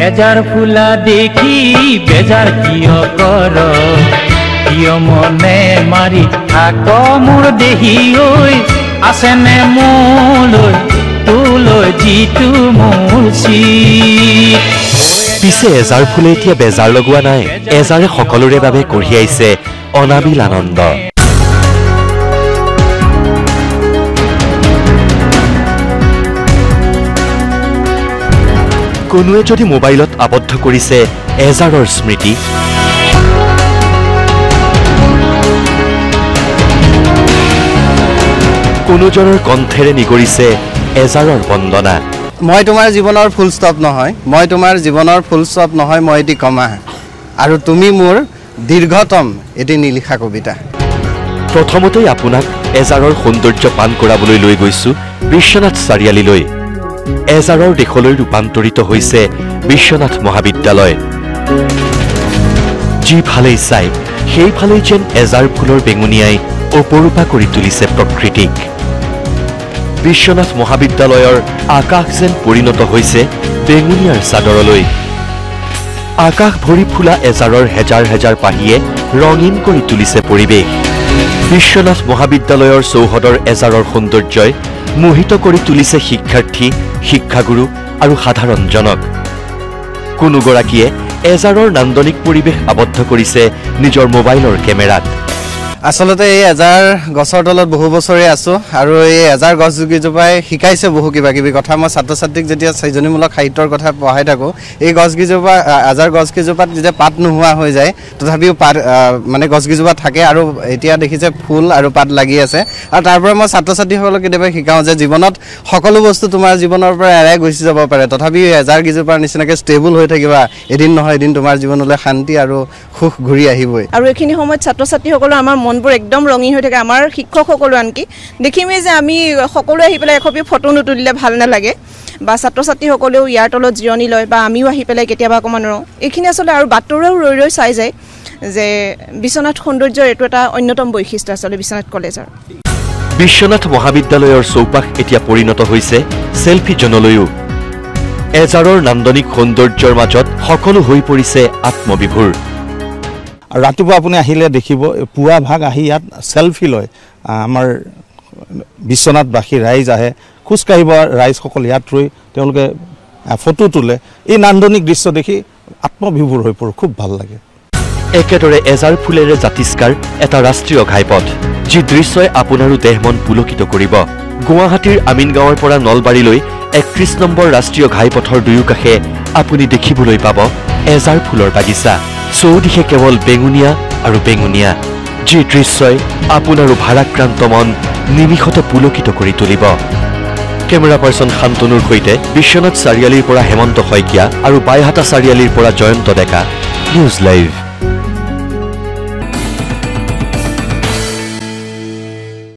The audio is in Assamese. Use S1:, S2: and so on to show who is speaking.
S1: এজাৰ ফুলা দেখি বেজাৰ কিয় কৰ কিয় মনে মাৰি থাক মোৰ দেহি ঐ আছেনে মোলৈ তোলৈ যিটো মোৰ চিত
S2: পিছে এজাৰ ফুলে এতিয়া বেজাৰ লগোৱা নাই এজাৰে সকলোৰে বাবে কঢ়িয়াইছে অনাবিল আনন্দ কোনোৱে যদি মোবাইলত আবদ্ধ কৰিছে এজাৰৰ স্মৃতি কোনোজনৰ কণ্ঠেৰে নিগৰিছে এজাৰৰ বন্দনা
S3: মই তোমাৰ জীৱনৰ ফুল ষ্টপ নহয় মই তোমাৰ জীৱনৰ ফুল ষ্টপ নহয় মই এটি কমা আৰু তুমি মোৰ দীৰ্ঘতম এটি নিলিখা কবিতা
S2: প্ৰথমতেই আপোনাক এজাৰৰ সৌন্দৰ্য পান কৰাবলৈ লৈ গৈছো বিশ্বনাথ চাৰিআলিলৈ এজাৰৰ দেশলৈ ৰূপান্তৰিত হৈছে বিশ্বনাথ মহাবিদ্যালয় যিফালেই চাই সেইফালেই যেন এজাৰ ফুলৰ বেঙুনীয়াই অপৰূপা কৰি তুলিছে প্ৰকৃতিক বিশ্বনাথ মহাবিদ্যালয়ৰ আকাশ যেন পৰিণত হৈছে বেঙুনীয়াৰ চাদৰলৈ আকাশ ভৰি ফুলা এজাৰৰ হেজাৰ হেজাৰ পাহিয়ে ৰঙীন কৰি তুলিছে পৰিৱেশ বিশ্বনাথ মহাবিদ্যালয়ৰ চৌহদৰ এজাৰৰ সৌন্দৰ্যই মোহিত কৰি তুলিছে শিক্ষাৰ্থী শিক্ষাগুৰু আৰু সাধাৰণ জনক কোনোগৰাকীয়ে এজাৰৰ নান্দনিক পৰিৱেশ আবদ্ধ কৰিছে নিজৰ মোবাইলৰ কেমেৰাত
S3: আসলতে এই এজাৰ গছৰ তলত বহু বছৰে আছো আৰু এই এজাৰ গছ গিজোপাই শিকাইছে বহু কিবা কিবি কথা মই ছাত্ৰ ছাত্ৰীক যেতিয়া সৃজনীমূলক সাহিত্যৰ কথা পঢ়াই থাকো এই গছ গিজোপা এজাৰ গছ গিজোপাত যেতিয়া পাত নোহোৱা হৈ যায় তথাপিও পাত মানে গছ গিজোপা থাকে আৰু এতিয়া দেখিছে ফুল আৰু পাত লাগি আছে আৰু তাৰ পৰা মই ছাত্ৰ ছাত্ৰীসকলক কেতিয়াবা শিকাওঁ যে জীৱনত সকলো বস্তু তোমাৰ জীৱনৰ পৰা এৰাই গুচি যাব পাৰে তথাপিও এজাৰ গিজোপাৰ নিচিনাকৈ ষ্টেবল হৈ থাকিবা এদিন নহয় এদিন তোমাৰ জীৱনলৈ শান্তি আৰু সুখ ঘূৰি আহিবই
S4: আৰু এইখিনি সময়ত ছাত্ৰ ছাত্ৰীসকলৰ আমাৰ মনবোৰ একদম ৰঙীন হৈ থাকে আমাৰ শিক্ষকসকলো আনকি দেখিমেই যে আমি সকলোৱে আহি পেলাই একপি ফটো নুতুলিলে ভাল নালাগে বা ছাত্ৰ ছাত্ৰীসকলেও ইয়াৰ তলত জিৰণি লয় বা আমিও আহি পেলাই কেতিয়াবা অকণমান ৰওঁ এইখিনি আচলতে আৰু বাটৰুৱেও ৰৈ ৰৈ চাই যায় যে বিশ্বনাথ সৌন্দৰ্যৰ এইটো এটা অন্যতম বৈশিষ্ট্য আচলতে বিশ্বনাথ কলেজৰ
S2: বিশ্বনাথ মহাবিদ্যালয়ৰ চৌপাশ এতিয়া পৰিণত হৈছে সেলফি জনলৈও এজাৰৰ নান্দনিক সৌন্দৰ্যৰ মাজত সকলো হৈ পৰিছে আত্মবিভোৰ
S5: ৰাতিপুৱা আপুনি আহিলে দেখিব পুৱা ভাগ আহি ইয়াত সেলফি লয় আমাৰ বিশ্বনাথবাসী ৰাইজ আহে খোজকাঢ়িব ৰাইজসকল ইয়াত ৰৈ তেওঁলোকে ফটো তোলে এই নান্দনিক দৃশ্য দেখি আত্মবিভোৰ হৈ পৰোঁ খুব ভাল লাগে
S2: একেদৰে এজাৰ ফুলেৰে জাতিষ্কাৰ এটা ৰাষ্ট্ৰীয় ঘাইপথ যি দৃশ্যই আপোনাৰো দেহ মন পুলকিত কৰিব গুৱাহাটীৰ আমিনগাঁৱৰ পৰা নলবাৰীলৈ 31 নম্বৰ ৰাষ্ট্ৰীয় ঘাইপথৰ দুয়োকাষে আপুনি দেখিবলৈ পাব এজাৰ ফুলৰ বাগিচা চৌদিশে কেৱল বেঙুনীয়া আৰু বেঙুনীয়া যি দৃশ্যই আপোনাৰো ভাৰাক্ৰান্ত মন নিমিষতে পুলকিত কৰি তুলিব কেমেৰা পাৰ্চন শান্তনুৰ সৈতে বিশ্বনাথ চাৰিআলিৰ পৰা হেমন্ত শইকীয়া আৰু বাইহাটা চাৰিআলিৰ পৰা জয়ন্ত ডেকা নিউজ লাইভ